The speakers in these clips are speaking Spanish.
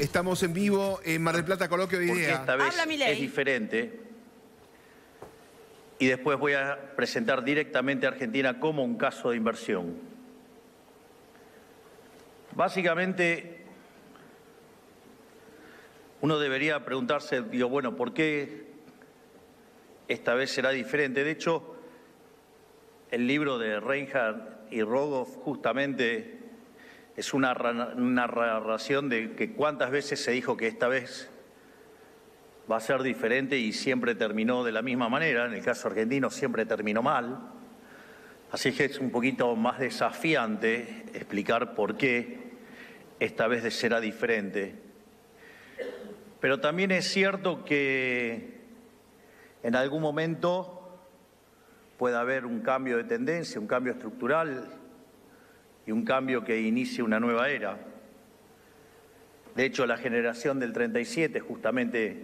Estamos en vivo en Mar del Plata, Coloquio de Porque Idea. esta vez es diferente. Y después voy a presentar directamente a Argentina como un caso de inversión. Básicamente, uno debería preguntarse, digo, bueno, ¿por qué esta vez será diferente? De hecho, el libro de Reinhardt y Rogoff justamente es una narración de que cuántas veces se dijo que esta vez va a ser diferente y siempre terminó de la misma manera. En el caso argentino siempre terminó mal. Así que es un poquito más desafiante explicar por qué esta vez será diferente. Pero también es cierto que en algún momento puede haber un cambio de tendencia, un cambio estructural y un cambio que inicie una nueva era. De hecho, la generación del 37 justamente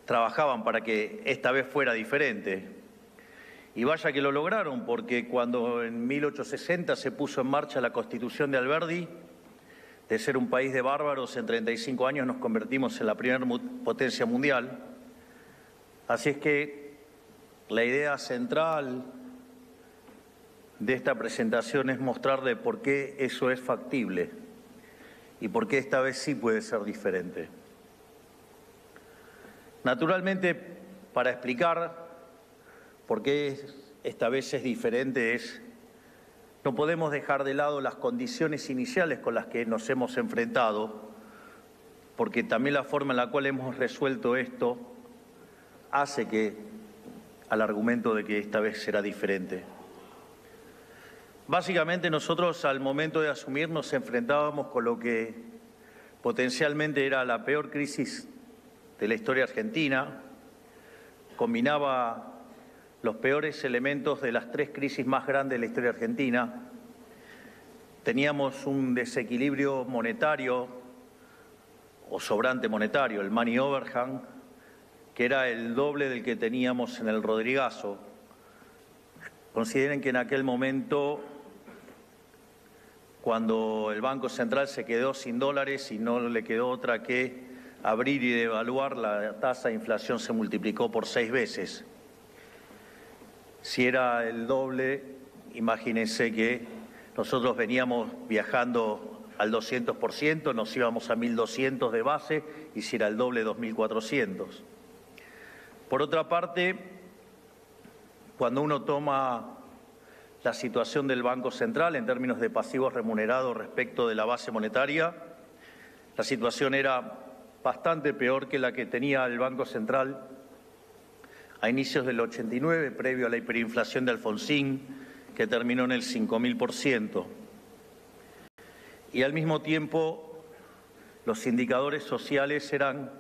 trabajaban para que esta vez fuera diferente. Y vaya que lo lograron, porque cuando en 1860 se puso en marcha la Constitución de Alberdi, de ser un país de bárbaros, en 35 años nos convertimos en la primera potencia mundial. Así es que la idea central de esta presentación es mostrarle por qué eso es factible y por qué esta vez sí puede ser diferente. Naturalmente, para explicar por qué esta vez es diferente, no podemos dejar de lado las condiciones iniciales con las que nos hemos enfrentado, porque también la forma en la cual hemos resuelto esto hace que al argumento de que esta vez será diferente. Básicamente nosotros al momento de asumir nos enfrentábamos con lo que potencialmente era la peor crisis de la historia argentina, combinaba los peores elementos de las tres crisis más grandes de la historia argentina. Teníamos un desequilibrio monetario o sobrante monetario, el money overhang, que era el doble del que teníamos en el Rodrigazo. Consideren que en aquel momento, cuando el Banco Central se quedó sin dólares y no le quedó otra que abrir y devaluar, la tasa de inflación se multiplicó por 6 veces. Si era el doble, imagínense que nosotros veníamos viajando al 200%, nos íbamos a 1.200 de base, y si era el doble, 2.400. Por otra parte, cuando uno toma la situación del Banco Central en términos de pasivos remunerados respecto de la base monetaria, la situación era bastante peor que la que tenía el Banco Central a inicios del 89, previo a la hiperinflación de Alfonsín, que terminó en el 5.000%. Y al mismo tiempo, los indicadores sociales eran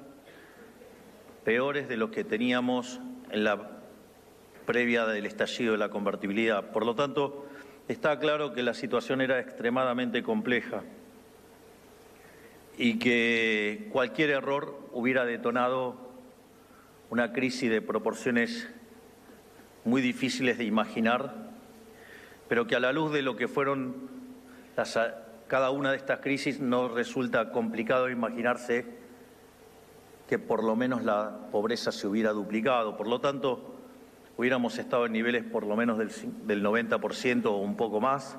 peores de los que teníamos en la previa del estallido de la convertibilidad. Por lo tanto, está claro que la situación era extremadamente compleja y que cualquier error hubiera detonado una crisis de proporciones muy difíciles de imaginar, pero que a la luz de lo que fueron cada una de estas crisis nos resulta complicado imaginarse que por lo menos la pobreza se hubiera duplicado. Por lo tanto, hubiéramos estado en niveles por lo menos del 90% o un poco más,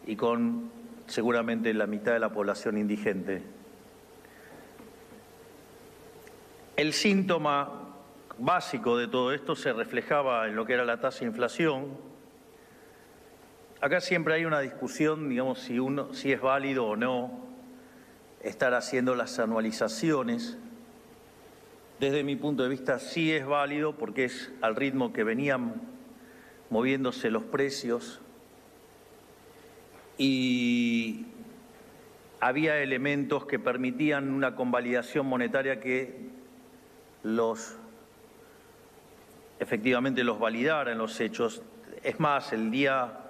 y con seguramente la mitad de la población indigente. El síntoma básico de todo esto se reflejaba en lo que era la tasa de inflación. Acá siempre hay una discusión, digamos, si es válido o no estar haciendo las anualizaciones. Desde mi punto de vista sí es válido, porque es al ritmo que venían moviéndose los precios y había elementos que permitían una convalidación monetaria que efectivamente los validara en los hechos. Es más, el día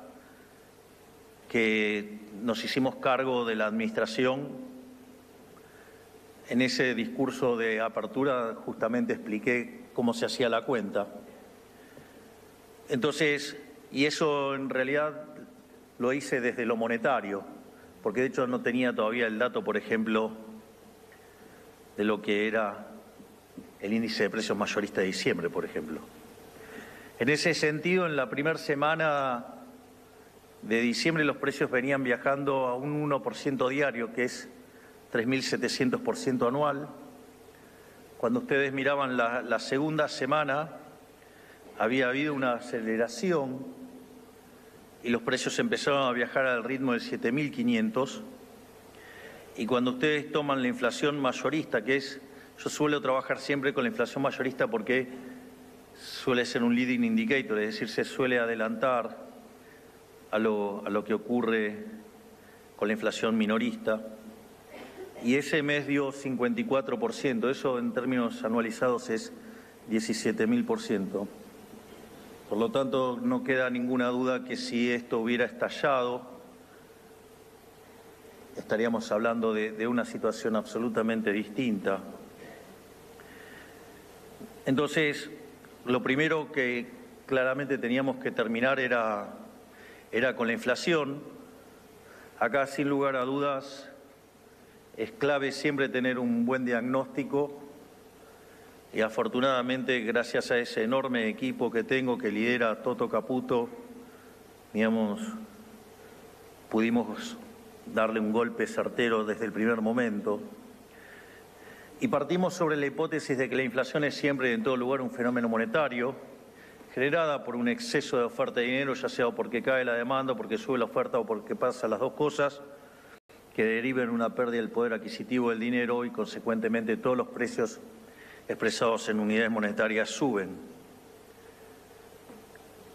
que nos hicimos cargo de la administración, en ese discurso de apertura justamente expliqué cómo se hacía la cuenta. Entonces, y eso en realidad lo hice desde lo monetario, porque de hecho no tenía todavía el dato, por ejemplo, de lo que era el índice de precios mayorista de diciembre, por ejemplo. En ese sentido, en la primera semana de diciembre los precios venían viajando a un 1% diario, que es 3.700% anual. Cuando ustedes miraban la segunda semana, había habido una aceleración y los precios empezaron a viajar al ritmo de 7.500. Y cuando ustedes toman la inflación mayorista, que es, yo suelo trabajar siempre con la inflación mayorista porque suele ser un leading indicator, es decir, se suele adelantar a lo que ocurre con la inflación minorista. Y ese mes dio 54%, eso en términos anualizados es 17.000%. Por lo tanto, no queda ninguna duda que si esto hubiera estallado, estaríamos hablando de una situación absolutamente distinta. Entonces, lo primero que claramente teníamos que terminar era con la inflación. Acá, sin lugar a dudas, es clave siempre tener un buen diagnóstico y afortunadamente, gracias a ese enorme equipo que tengo que lidera Toto Caputo, digamos, pudimos darle un golpe certero desde el primer momento. Y partimos sobre la hipótesis de que la inflación es siempre en todo lugar un fenómeno monetario, generada por un exceso de oferta de dinero, ya sea porque cae la demanda, porque sube la oferta o porque pasan las dos cosas, que deriven en una pérdida del poder adquisitivo del dinero y, consecuentemente, todos los precios expresados en unidades monetarias suben.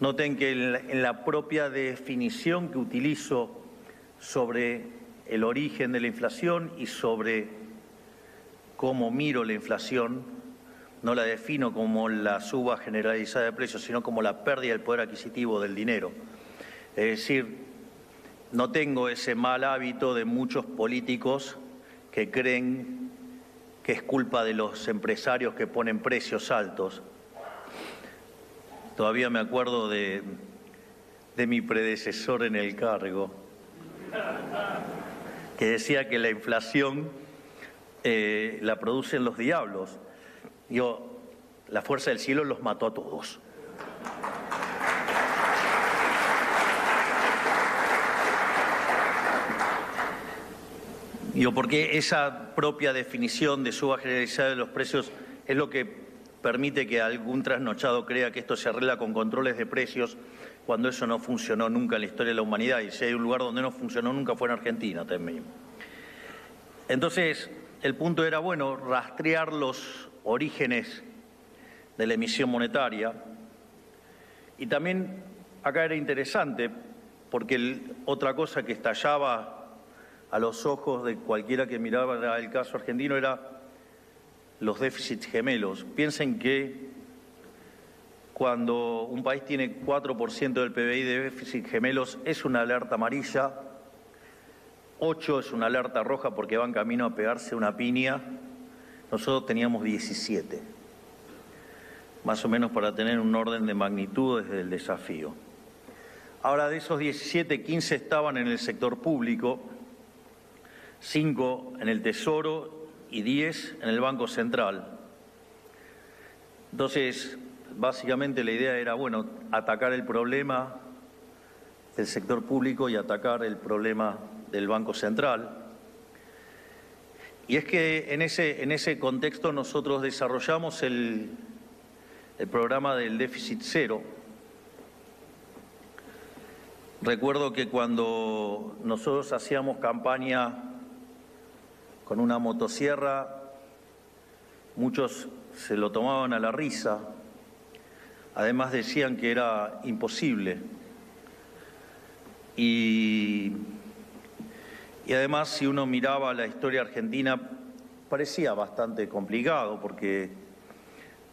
Noten que en la propia definición que utilizo sobre el origen de la inflación y sobre cómo miro la inflación, no la defino como la suba generalizada de precios, sino como la pérdida del poder adquisitivo del dinero. Es decir, no tengo ese mal hábito de muchos políticos que creen que es culpa de los empresarios que ponen precios altos. Todavía me acuerdo de mi predecesor en el cargo, que decía que la inflación la producen los diablos. La fuerza del cielo los mató a todos. Porque esa propia definición de suba generalizada de los precios es lo que permite que algún trasnochado crea que esto se arregla con controles de precios, cuando eso no funcionó nunca en la historia de la humanidad. Y si hay un lugar donde no funcionó nunca fue en Argentina también. Entonces, el punto era, bueno, rastrear los orígenes de la emisión monetaria. Y también acá era interesante, porque otra cosa que estallaba a los ojos de cualquiera que miraba el caso argentino era los déficits gemelos. Piensen que cuando un país tiene 4% del PBI de déficit gemelos es una alerta amarilla, 8 es una alerta roja porque van camino a pegarse una piña. Nosotros teníamos 17, más o menos para tener un orden de magnitud desde el desafío. Ahora, de esos 17, 15 estaban en el sector público, 5 en el Tesoro y 10 en el Banco Central. Entonces, básicamente la idea era, bueno, atacar el problema del sector público y atacar el problema del Banco Central. Y es que en ese contexto nosotros desarrollamos el programa del déficit cero. Recuerdo que cuando nosotros hacíamos campaña con una motosierra, muchos se lo tomaban a la risa. Además decían que era imposible. Y además, si uno miraba la historia argentina, parecía bastante complicado, porque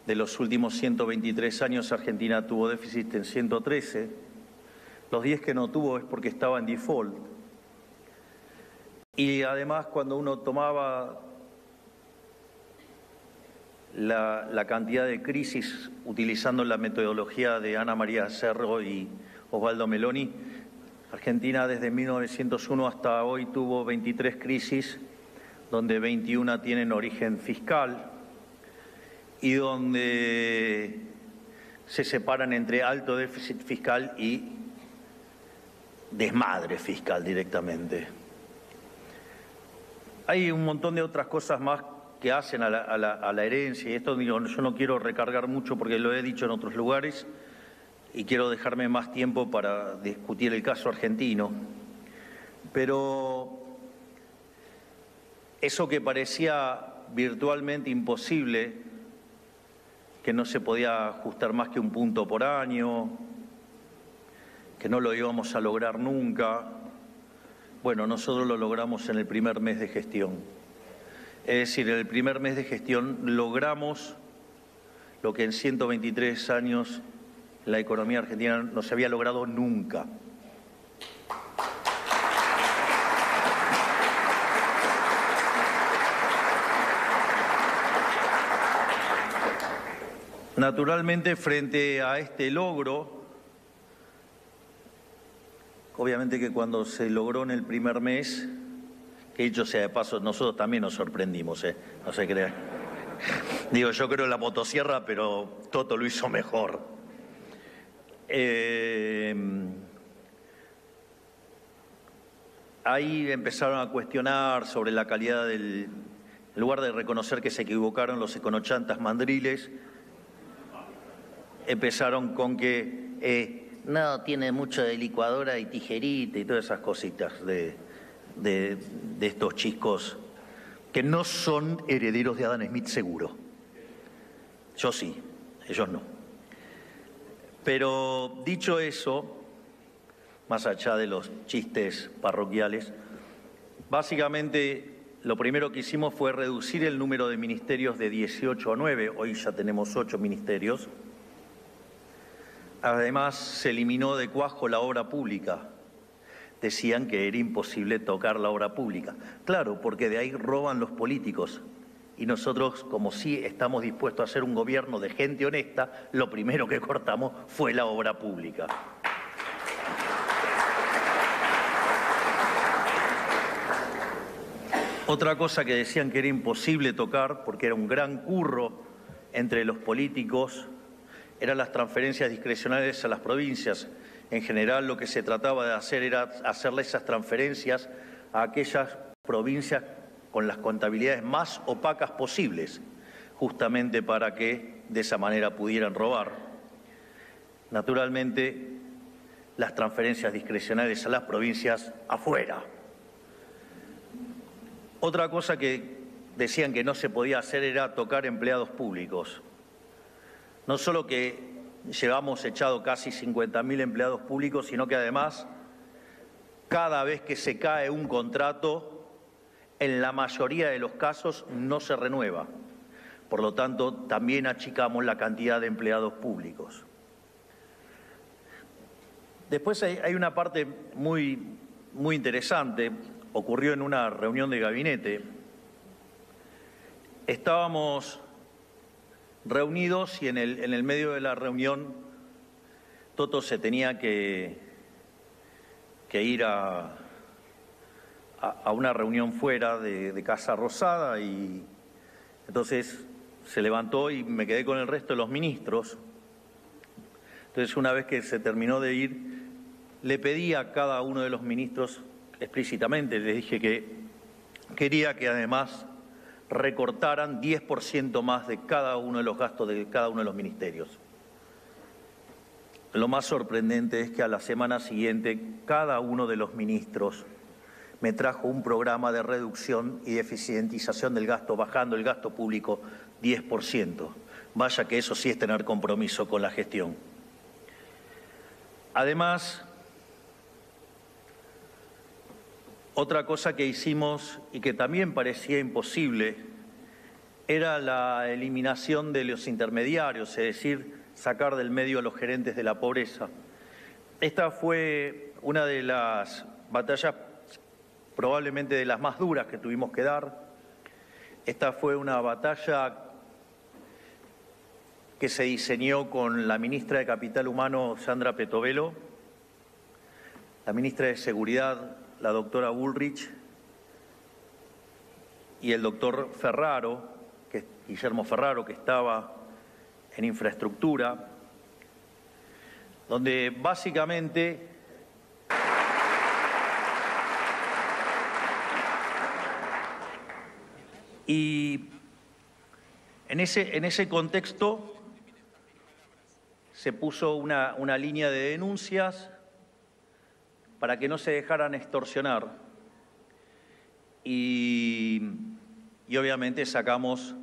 de los últimos 123 años Argentina tuvo déficit en 113. Los 10 que no tuvo es porque estaba en default. Y además, cuando uno tomaba la cantidad de crisis utilizando la metodología de Ana María Cerro y Osvaldo Meloni, Argentina desde 1901 hasta hoy tuvo 23 crisis donde 21 tienen origen fiscal y donde se separan entre alto déficit fiscal y desmadre fiscal directamente. Hay un montón de otras cosas más que hacen a la herencia, y esto digo, yo no quiero recargar mucho porque lo he dicho en otros lugares y quiero dejarme más tiempo para discutir el caso argentino. Pero eso que parecía virtualmente imposible, que no se podía ajustar más que un punto por año, que no lo íbamos a lograr nunca, bueno, nosotros lo logramos en el primer mes de gestión. Es decir, en el primer mes de gestión logramos lo que en 123 años la economía argentina no se había logrado nunca. Naturalmente, frente a este logro, obviamente que cuando se logró en el primer mes, que dicho sea de paso, nosotros también nos sorprendimos, no se crean. Digo, yo creo en la motosierra, pero Toto lo hizo mejor. Ahí empezaron a cuestionar sobre la calidad del... En lugar de reconocer que se equivocaron los econochantas mandriles, empezaron con que no, tiene mucho de licuadora y tijerita y todas esas cositas de estos chicos que no son herederos de Adam Smith seguro. Yo sí, ellos no. Pero dicho eso, más allá de los chistes parroquiales, básicamente lo primero que hicimos fue reducir el número de ministerios de 18 a 9, hoy ya tenemos 8 ministerios. Además, se eliminó de cuajo la obra pública. Decían que era imposible tocar la obra pública. Claro, porque de ahí roban los políticos. Y nosotros, como sí estamos dispuestos a hacer un gobierno de gente honesta, lo primero que cortamos fue la obra pública. Otra cosa que decían que era imposible tocar, porque era un gran curro entre los políticos, eran las transferencias discrecionales a las provincias. En general, lo que se trataba de hacer era hacerle esas transferencias a aquellas provincias con las contabilidades más opacas posibles, justamente para que de esa manera pudieran robar. Naturalmente, las transferencias discrecionales a las provincias afuera. Otra cosa que decían que no se podía hacer era tocar empleados públicos. No solo que llevamos echado casi 50.000 empleados públicos, sino que además, cada vez que se cae un contrato, en la mayoría de los casos no se renueva. Por lo tanto, también achicamos la cantidad de empleados públicos. Después hay una parte muy interesante, ocurrió en una reunión de gabinete. Estábamos reunidos y en el medio de la reunión Toto se tenía que ir a una reunión fuera de Casa Rosada y entonces se levantó y me quedé con el resto de los ministros. Entonces una vez que se terminó de ir, le pedí a cada uno de los ministros explícitamente, les dije que quería que además recortaran 10% más de cada uno de los gastos de cada uno de los ministerios. Lo más sorprendente es que a la semana siguiente cada uno de los ministros me trajo un programa de reducción y de eficientización del gasto, bajando el gasto público 10%. Vaya que eso sí es tener compromiso con la gestión. Además, otra cosa que hicimos y que también parecía imposible era la eliminación de los intermediarios, es decir, sacar del medio a los gerentes de la pobreza. Esta fue una de las batallas probablemente de las más duras que tuvimos que dar. Esta fue una batalla que se diseñó con la ministra de Capital Humano, Sandra Petovelo, la ministra de Seguridad, la doctora Bullrich, y el doctor Ferraro, Guillermo Ferraro, que estaba en infraestructura, donde básicamente y en ese contexto se puso una línea de denuncias para que no se dejaran extorsionar y obviamente sacamos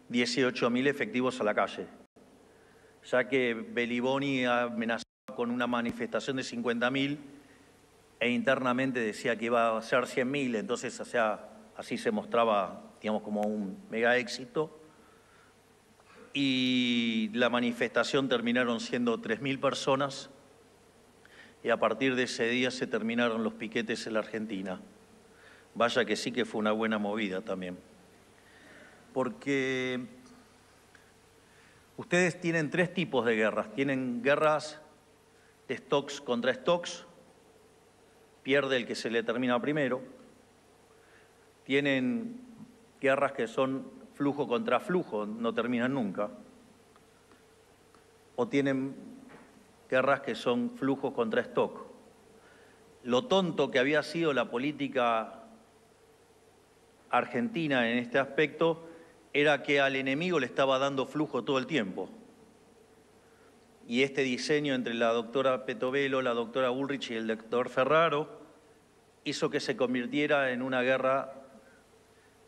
18.000 efectivos a la calle, ya que Beliboni amenazaba con una manifestación de 50.000 e internamente decía que iba a ser 100.000, entonces, o sea, así se mostraba, digamos, como un mega éxito. Y la manifestación terminaron siendo 3.000 personas y a partir de ese día se terminaron los piquetes en la Argentina. Vaya que sí que fue una buena movida también. Porque ustedes tienen tres tipos de guerras. Tienen guerras de stocks contra stocks, pierde el que se le termina primero. Tienen guerras que son flujo contra flujo, no terminan nunca. O tienen guerras que son flujo contra stock. Lo tonto que había sido la política argentina en este aspecto era que al enemigo le estaba dando flujo todo el tiempo. Y este diseño entre la doctora Petovelo, la doctora Bullrich y el doctor Ferraro hizo que se convirtiera en una guerra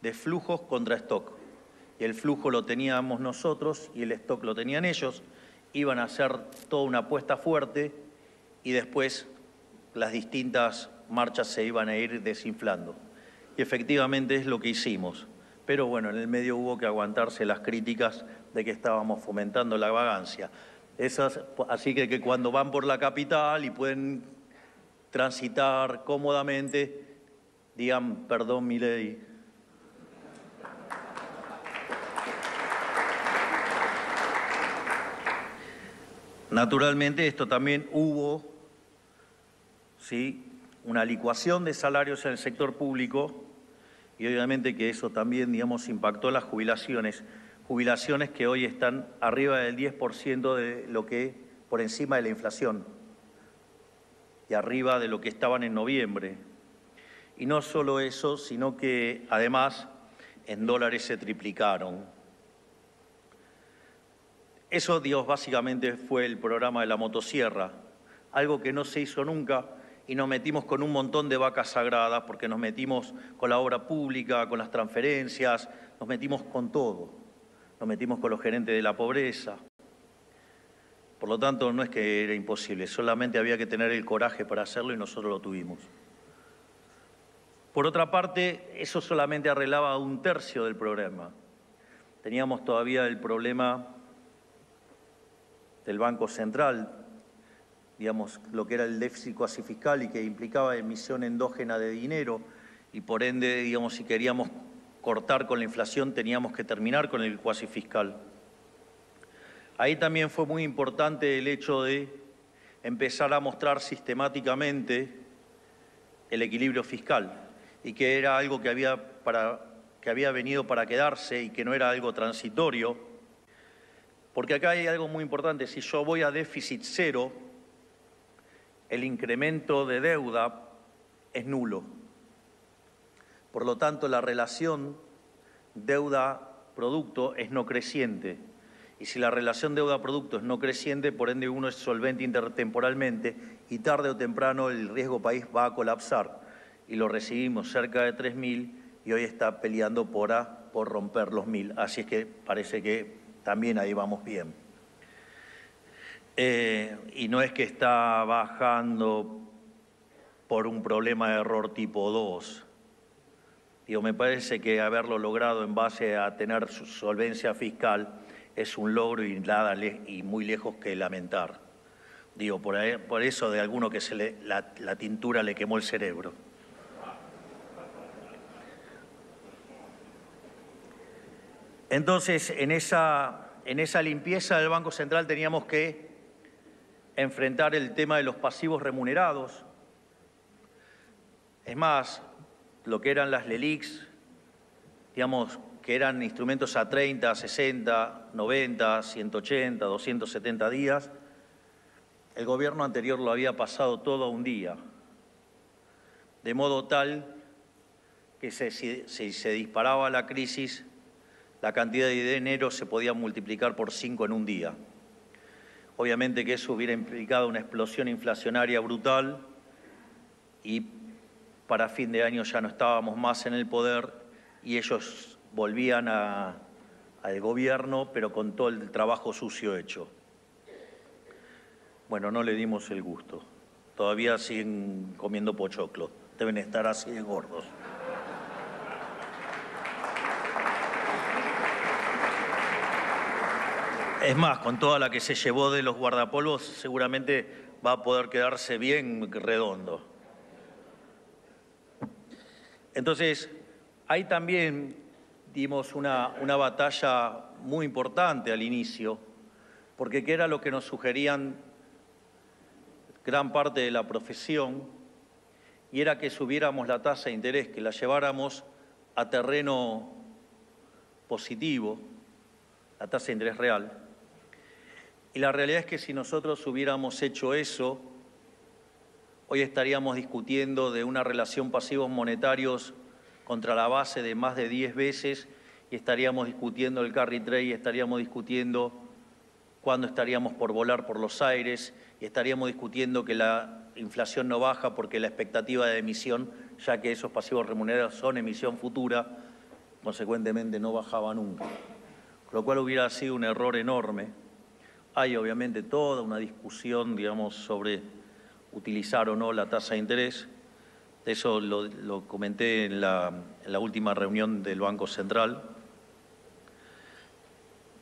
de flujos contra stock. Y el flujo lo teníamos nosotros y el stock lo tenían ellos. Iban a hacer toda una apuesta fuerte y después las distintas marchas se iban a ir desinflando. Y efectivamente es lo que hicimos. Pero bueno, en el medio hubo que aguantarse las críticas de que estábamos fomentando la vagancia. Así que cuando van por la capital y pueden transitar cómodamente, digan, perdón, Milei. Naturalmente, esto también hubo, ¿sí?, una licuación de salarios en el sector público y obviamente que eso también, digamos, impactó las jubilaciones que hoy están arriba del 10% de lo que, por encima de la inflación y arriba de lo que estaban en noviembre. Y no solo eso, sino que además en dólares se triplicaron. Eso, Dios, básicamente fue el programa de la motosierra, algo que no se hizo nunca y nos metimos con un montón de vacas sagradas porque nos metimos con la obra pública, con las transferencias, nos metimos con todo, nos metimos con los gerentes de la pobreza. Por lo tanto, no es que era imposible, solamente había que tener el coraje para hacerlo y nosotros lo tuvimos. Por otra parte, eso solamente arreglaba un tercio del problema. Teníamos todavía el problema del Banco Central, digamos, lo que era el déficit cuasi fiscal y que implicaba emisión endógena de dinero y por ende, digamos, si queríamos cortar con la inflación teníamos que terminar con el cuasi fiscal. Ahí también fue muy importante el hecho de empezar a mostrar sistemáticamente el equilibrio fiscal y que era algo que había venido para quedarse y que no era algo transitorio. Porque acá hay algo muy importante, si yo voy a déficit cero, el incremento de deuda es nulo. Por lo tanto, la relación deuda-producto es no creciente. Y si la relación deuda-producto es no creciente, por ende uno es solvente intertemporalmente y tarde o temprano el riesgo país va a colapsar. Y lo recibimos cerca de 3.000 y hoy está peleando por romper los 1.000. Así es que parece que también ahí vamos bien. Y no es que está bajando por un problema de error tipo 2. Digo, me parece que haberlo logrado en base a tener su solvencia fiscal es un logro y muy lejos que lamentar. Digo, por eso de alguno que la tintura le quemó el cerebro. Entonces, en esa limpieza del Banco Central teníamos que enfrentar el tema de los pasivos remunerados. Es más, lo que eran las LELIQs, digamos, que eran instrumentos a 30, 60, 90, 180, 270 días. El gobierno anterior lo había pasado todo a un día, de modo tal que si se disparaba la crisis, la cantidad de dinero se podía multiplicar por 5 en un día. Obviamente que eso hubiera implicado una explosión inflacionaria brutal y para fin de año ya no estábamos más en el poder y ellos volvían al gobierno, pero con todo el trabajo sucio hecho. Bueno, no le dimos el gusto. Todavía siguen comiendo pochoclo. Deben estar así de gordos. Es más, con toda la que se llevó de los guardapolvos, seguramente va a poder quedarse bien redondo. Entonces, ahí también dimos una batalla muy importante al inicio, porque ¿qué era lo que nos sugerían gran parte de la profesión? Y era que subiéramos la tasa de interés, que la lleváramos a terreno positivo, la tasa de interés real. Y la realidad es que si nosotros hubiéramos hecho eso, hoy estaríamos discutiendo de una relación pasivos monetarios contra la base de más de 10 veces y estaríamos discutiendo el carry trade y estaríamos discutiendo cuándo estaríamos por volar por los aires y estaríamos discutiendo que la inflación no baja porque la expectativa de emisión, ya que esos pasivos remunerados son emisión futura, consecuentemente no bajaba nunca. Con lo cual hubiera sido un error enorme. Hay obviamente toda una discusión, digamos, sobre utilizar o no la tasa de interés. Eso lo comenté en la última reunión del Banco Central.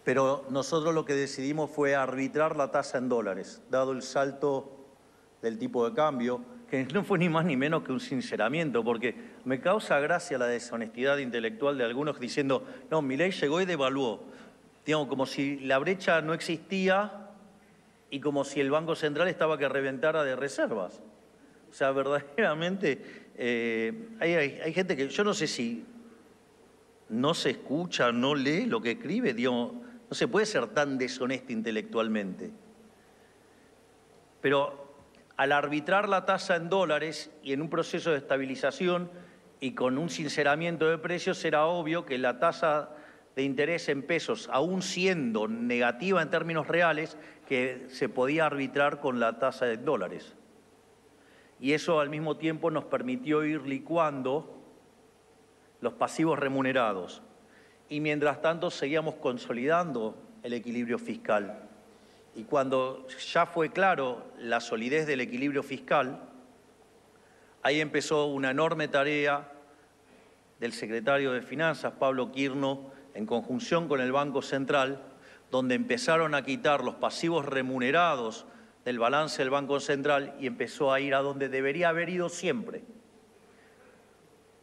Pero nosotros lo que decidimos fue arbitrar la tasa en dólares, dado el salto del tipo de cambio, que no fue ni más ni menos que un sinceramiento, porque me causa gracia la deshonestidad intelectual de algunos diciendo, no, Milei llegó y devaluó. Digamos, como si la brecha no existía y como si el Banco Central estaba que reventara de reservas. O sea, verdaderamente hay gente que yo no sé si no se escucha, no lee lo que escribe, digamos, no se puede ser tan deshonesto intelectualmente. Pero al arbitrar la tasa en dólares y en un proceso de estabilización y con un sinceramiento de precios, era obvio que la tasa de interés en pesos, aún siendo negativa en términos reales, que se podía arbitrar con la tasa de dólares. Y eso al mismo tiempo nos permitió ir licuando los pasivos remunerados. Y mientras tanto seguíamos consolidando el equilibrio fiscal. Y cuando ya fue claro la solidez del equilibrio fiscal, ahí empezó una enorme tarea del secretario de Finanzas, Pablo Quirno, en conjunción con el Banco Central, donde empezaron a quitar los pasivos remunerados del balance del Banco Central y empezó a ir a donde debería haber ido siempre,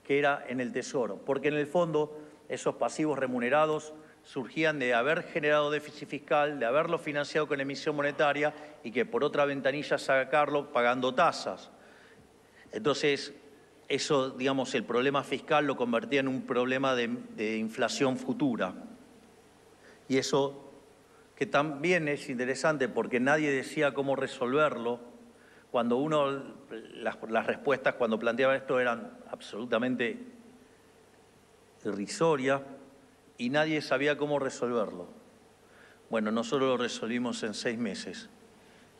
que era en el Tesoro, porque en el fondo esos pasivos remunerados surgían de haber generado déficit fiscal, de haberlo financiado con emisión monetaria y que por otra ventanilla sacarlo pagando tasas. Entonces, eso, digamos, el problema fiscal lo convertía en un problema de inflación futura. Y eso, que también es interesante porque nadie decía cómo resolverlo, cuando las respuestas cuando planteaba esto eran absolutamente irrisorias y nadie sabía cómo resolverlo. Bueno, nosotros lo resolvimos en 6 meses.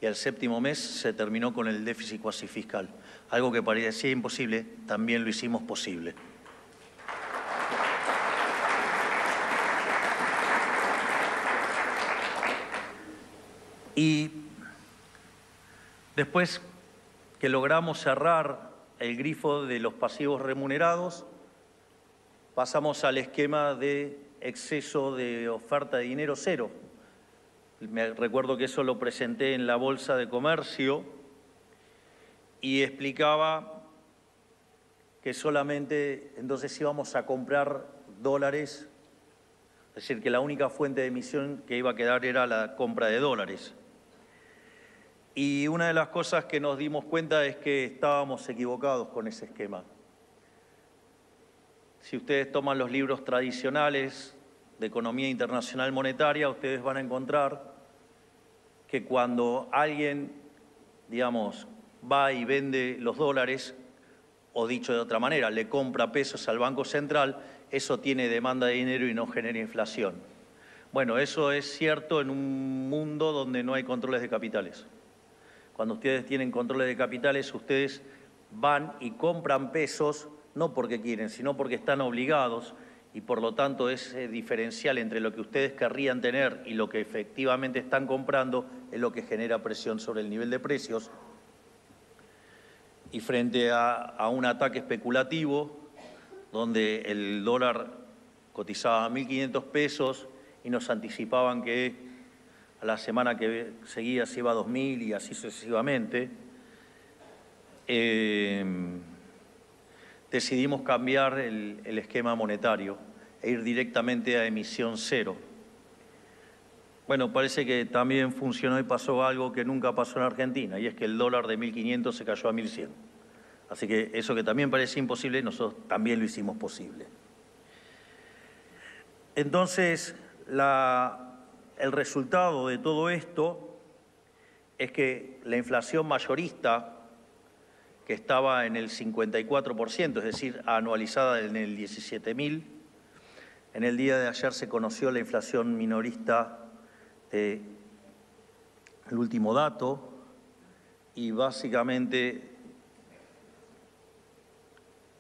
Y al 7º mes se terminó con el déficit cuasi fiscal. Algo que parecía imposible, también lo hicimos posible. Y después que logramos cerrar el grifo de los pasivos remunerados, pasamos al esquema de exceso de oferta de dinero cero. Me recuerdo que eso lo presenté en la Bolsa de Comercio y explicaba que solamente entonces íbamos a comprar dólares, es decir, que la única fuente de emisión que iba a quedar era la compra de dólares. Y una de las cosas que nos dimos cuenta es que estábamos equivocados con ese esquema. Si ustedes toman los libros tradicionales de economía internacional monetaria, ustedes van a encontrar que cuando alguien, digamos, va y vende los dólares, o dicho de otra manera, le compra pesos al Banco Central, eso tiene demanda de dinero y no genera inflación. Bueno, eso es cierto en un mundo donde no hay controles de capitales. Cuando ustedes tienen controles de capitales, ustedes van y compran pesos, no porque quieren, sino porque están obligados, y por lo tanto ese diferencial entre lo que ustedes querrían tener y lo que efectivamente están comprando es lo que genera presión sobre el nivel de precios. Y frente a un ataque especulativo, donde el dólar cotizaba a 1.500 pesos y nos anticipaban que a la semana que seguía se iba a 2.000 y así sucesivamente, decidimos cambiar el esquema monetario e ir directamente a emisión cero. Bueno, parece que también funcionó y pasó algo que nunca pasó en Argentina, y es que el dólar de 1.500 se cayó a 1.100. Así que eso que también parecía imposible, nosotros también lo hicimos posible. Entonces, el resultado de todo esto es que la inflación mayorista, que estaba en el 54%, es decir, anualizada en el 17.000, en el día de ayer se conoció la inflación minorista el último dato, y básicamente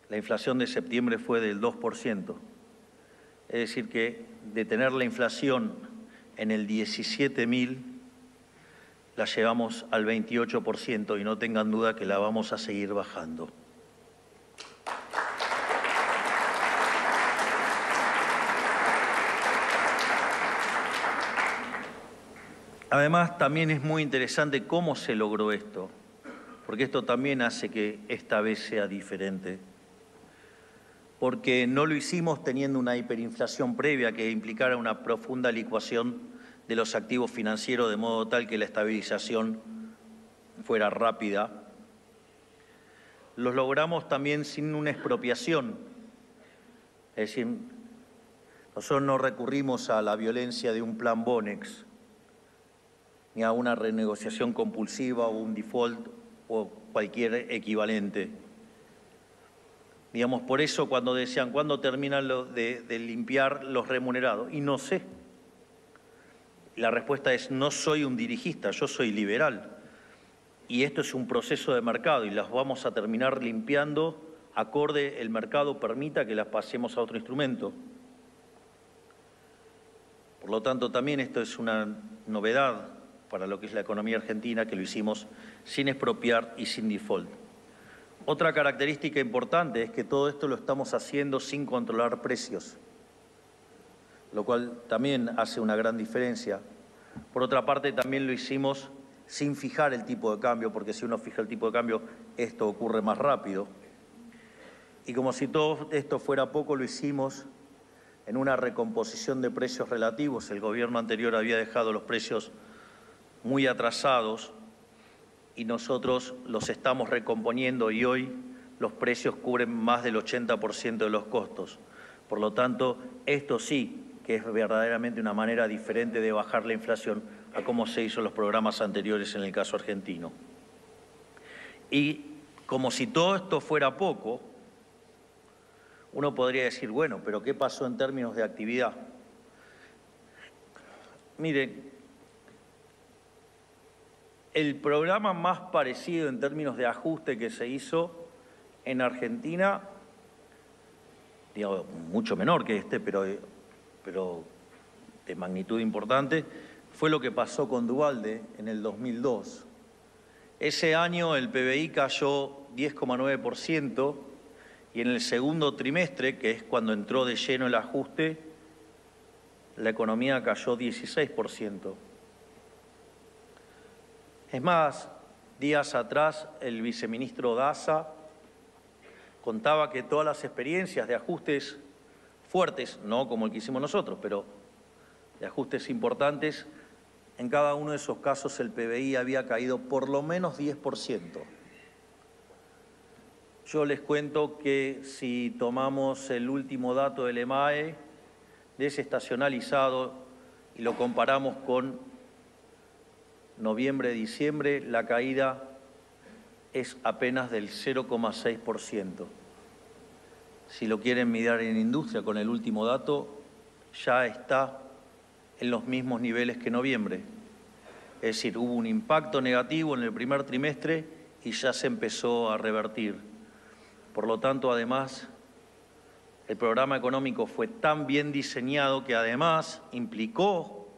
la inflación de septiembre fue del 2%. Es decir, que de tener la inflación en el 17.000, la llevamos al 28% y no tengan duda que la vamos a seguir bajando. Además, también es muy interesante cómo se logró esto, porque esto también hace que esta vez sea diferente. Porque no lo hicimos teniendo una hiperinflación previa que implicara una profunda licuación de los activos financieros de modo tal que la estabilización fuera rápida. Los logramos también sin una expropiación, es decir, nosotros no recurrimos a la violencia de un plan Bonex, ni a una renegociación compulsiva o un default o cualquier equivalente. Digamos, por eso cuando decían, ¿cuándo terminan de limpiar los remunerados? Y no sé. La respuesta es, no soy un dirigista, yo soy liberal. Y esto es un proceso de mercado y las vamos a terminar limpiando acorde el mercado permita que las pasemos a otro instrumento. Por lo tanto, también esto es una novedad para lo que es la economía argentina, que lo hicimos sin expropiar y sin default. Otra característica importante es que todo esto lo estamos haciendo sin controlar precios, lo cual también hace una gran diferencia. Por otra parte, también lo hicimos sin fijar el tipo de cambio, porque si uno fija el tipo de cambio, esto ocurre más rápido. Y como si todo esto fuera poco, lo hicimos en una recomposición de precios relativos. El gobierno anterior había dejado los precios muy atrasados y nosotros los estamos recomponiendo y hoy los precios cubren más del 80% de los costos. Por lo tanto, esto sí que es verdaderamente una manera diferente de bajar la inflación a cómo se hizo en los programas anteriores en el caso argentino. Y como si todo esto fuera poco, uno podría decir, bueno, pero ¿qué pasó en términos de actividad? Miren, el programa más parecido en términos de ajuste que se hizo en Argentina, digamos, mucho menor que este, pero de magnitud importante, fue lo que pasó con Duhalde en el 2002. Ese año el PBI cayó 10,9% y en el segundo trimestre, que es cuando entró de lleno el ajuste, la economía cayó 16%. Es más, días atrás el viceministro Daza contaba que todas las experiencias de ajustes fuertes, no como el que hicimos nosotros, pero de ajustes importantes, en cada uno de esos casos el PBI había caído por lo menos 10%. Yo les cuento que si tomamos el último dato del EMAE, desestacionalizado, y lo comparamos con noviembre-diciembre, la caída es apenas del 0,6%. Si lo quieren mirar en industria con el último dato, ya está en los mismos niveles que noviembre. Es decir, hubo un impacto negativo en el primer trimestre y ya se empezó a revertir. Por lo tanto, además, el programa económico fue tan bien diseñado que además implicó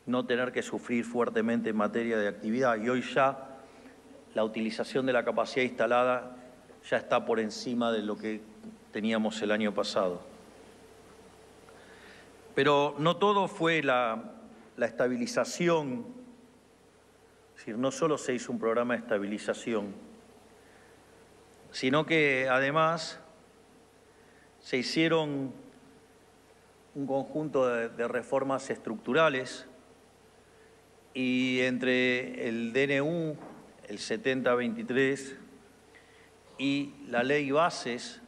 no tener que sufrir fuertemente en materia de actividad, y hoy ya la utilización de la capacidad instalada ya está por encima de lo que teníamos el año pasado. Pero no todo fue la estabilización, es decir, no solo se hizo un programa de estabilización, sino que además se hicieron un conjunto de reformas estructurales, y entre el DNU, el 7023, y la ley Bases,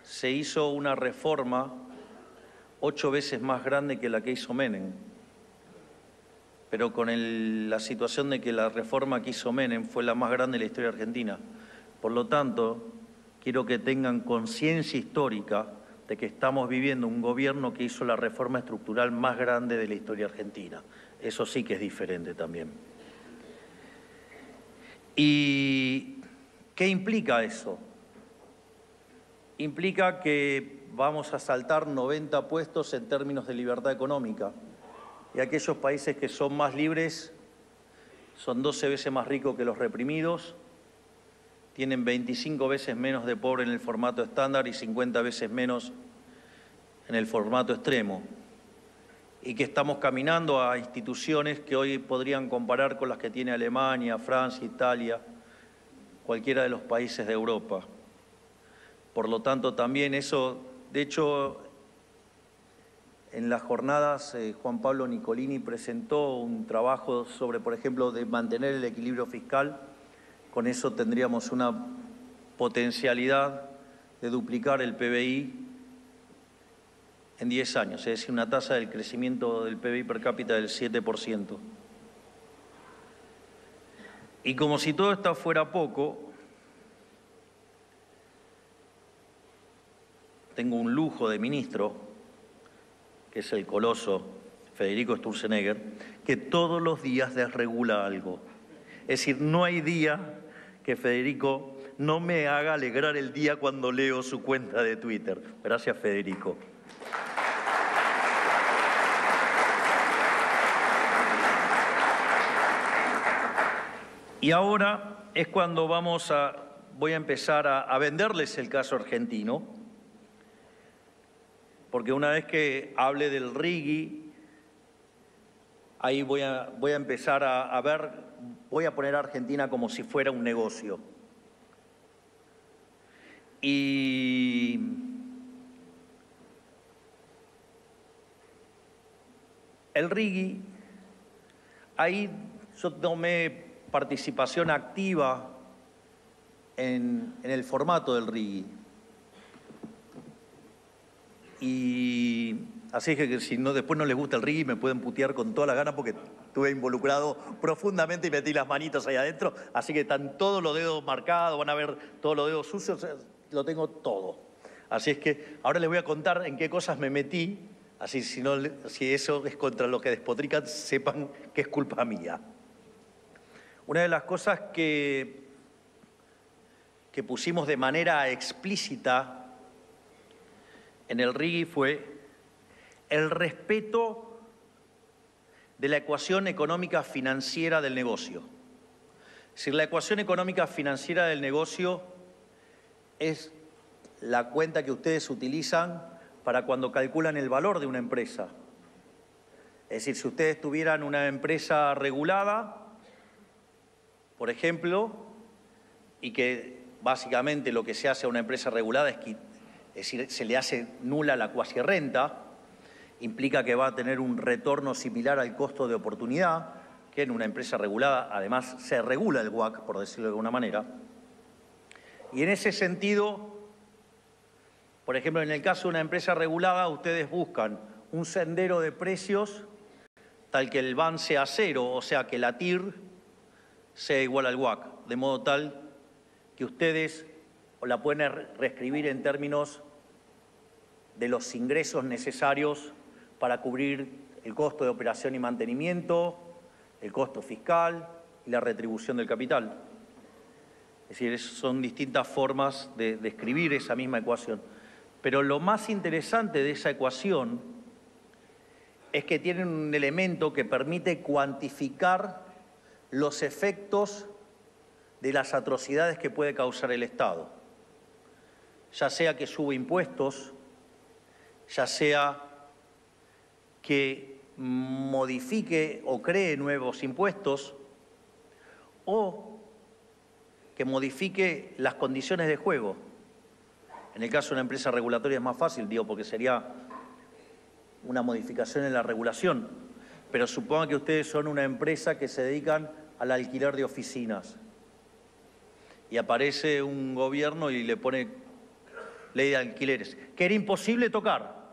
se hizo una reforma 8 veces más grande que la que hizo Menem. Pero con la situación de que la reforma que hizo Menem fue la más grande de la historia argentina. Por lo tanto, quiero que tengan conciencia histórica de que estamos viviendo un gobierno que hizo la reforma estructural más grande de la historia argentina. Eso sí que es diferente también. ¿Y qué implica eso? Implica que vamos a saltar 90 puestos en términos de libertad económica. Y aquellos países que son más libres son 12 veces más ricos que los reprimidos, tienen 25 veces menos de pobre en el formato estándar y 50 veces menos en el formato extremo. Y que estamos caminando a instituciones que hoy podrían comparar con las que tiene Alemania, Francia, Italia, cualquiera de los países de Europa. Por lo tanto, también eso, de hecho, en las jornadas Juan Pablo Nicolini presentó un trabajo sobre, por ejemplo, de mantener el equilibrio fiscal. Con eso tendríamos una potencialidad de duplicar el PBI en 10 años, es decir, una tasa del crecimiento del PBI per cápita del 7%. Y como si todo esto fuera poco, tengo un lujo de ministro, que es el coloso Federico Sturzenegger, que todos los días desregula algo. Es decir, no hay día que Federico no me haga alegrar el día cuando leo su cuenta de Twitter. Gracias, Federico. Y ahora es cuando voy a empezar a venderles el caso argentino, porque una vez que hable del RIGI, ahí voy a empezar a ver, voy a poner a Argentina como si fuera un negocio. Y el RIGI, ahí yo tomé participación activa en el formato del RIGI. Y así que si no, después no les gusta el RIGI, me pueden putear con toda la gana porque estuve involucrado profundamente y metí las manitos ahí adentro. Así que están todos los dedos marcados, van a ver todos los dedos sucios, lo tengo todo. Así es que ahora les voy a contar en qué cosas me metí, así si eso es contra lo que despotrican, sepan que es culpa mía. Una de las cosas que pusimos de manera explícita en el RIGI fue el respeto de la ecuación económica financiera del negocio. Es decir, la ecuación económica financiera del negocio es la cuenta que ustedes utilizan para cuando calculan el valor de una empresa. Es decir, si ustedes tuvieran una empresa regulada, por ejemplo, y que básicamente lo que se hace a una empresa regulada es decir, se le hace nula la cuasirrenta, implica que va a tener un retorno similar al costo de oportunidad, que en una empresa regulada, además, se regula el WACC, por decirlo de alguna manera. Y en ese sentido, por ejemplo, en el caso de una empresa regulada, ustedes buscan un sendero de precios tal que el BAN sea cero, o sea, que la TIR sea igual al WACC, de modo tal que ustedes la pueden reescribir en términos de los ingresos necesarios para cubrir el costo de operación y mantenimiento, el costo fiscal y la retribución del capital. Es decir, son distintas formas de escribir esa misma ecuación. Pero lo más interesante de esa ecuación es que tiene un elemento que permite cuantificar los efectos de las atrocidades que puede causar el Estado. Ya sea que suba impuestos, ya sea que modifique o cree nuevos impuestos, o que modifique las condiciones de juego. En el caso de una empresa regulatoria es más fácil, digo, porque sería una modificación en la regulación. Pero supongan que ustedes son una empresa que se dedican al alquiler de oficinas. Y aparece un gobierno y le pone ley de alquileres, que era imposible tocar.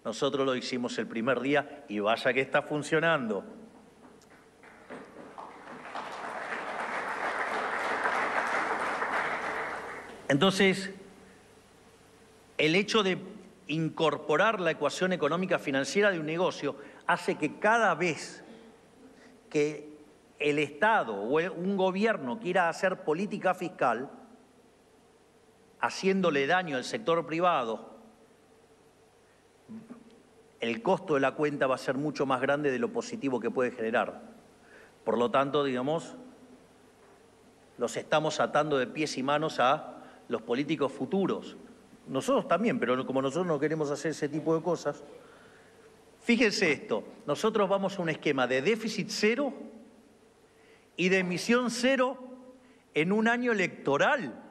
Nosotros lo hicimos el primer día y vaya que está funcionando. Entonces, el hecho de incorporar la ecuación económica financiera de un negocio hace que cada vez que el Estado o un gobierno quiera hacer política fiscal, haciéndole daño al sector privado, el costo de la cuenta va a ser mucho más grande de lo positivo que puede generar. Por lo tanto, digamos, los estamos atando de pies y manos a los políticos futuros. Nosotros también, pero como nosotros no queremos hacer ese tipo de cosas. Fíjense esto, nosotros vamos a un esquema de déficit cero y de emisión cero en un año electoral.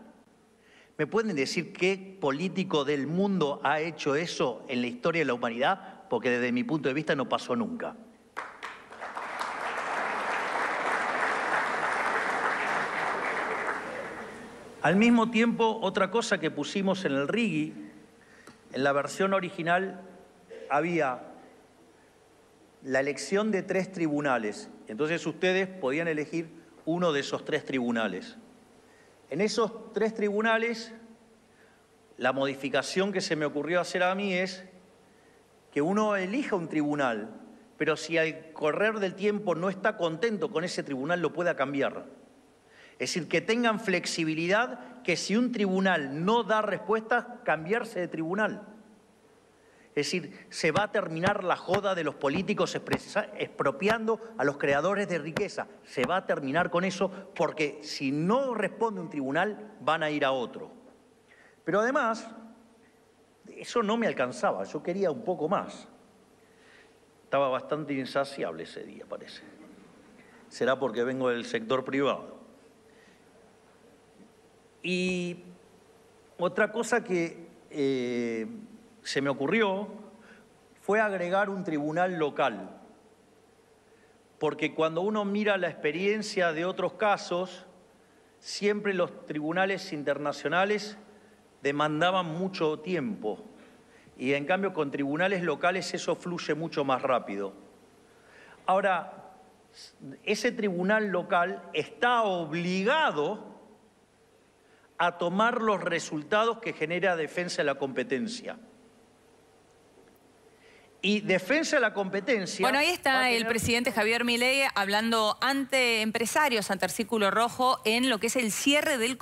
¿Me pueden decir qué político del mundo ha hecho eso en la historia de la humanidad? Porque desde mi punto de vista no pasó nunca. Al mismo tiempo, otra cosa que pusimos en el RIGI, en la versión original había la elección de 3 tribunales. Entonces ustedes podían elegir uno de esos 3 tribunales. En esos 3 tribunales, la modificación que se me ocurrió hacer a mí es que uno elija un tribunal, pero si al correr del tiempo no está contento con ese tribunal, lo pueda cambiar. Es decir, que tengan flexibilidad, que si un tribunal no da respuesta, cambiarse de tribunal. Es decir, se va a terminar la joda de los políticos expropiando a los creadores de riqueza. Se va a terminar con eso porque si no responde un tribunal, van a ir a otro. Pero además, eso no me alcanzaba, yo quería un poco más. Estaba bastante insaciable ese día, parece. Será porque vengo del sector privado. Y otra cosa que se me ocurrió fue agregar un tribunal local. Porque cuando uno mira la experiencia de otros casos, siempre los tribunales internacionales demandaban mucho tiempo. Y en cambio con tribunales locales eso fluye mucho más rápido. Ahora, ese tribunal local está obligado a tomar los resultados que genera defensa de la competencia. Y defensa de la competencia... Bueno, ahí está el presidente Javier Milei hablando ante empresarios, ante el Círculo Rojo, en lo que es el cierre del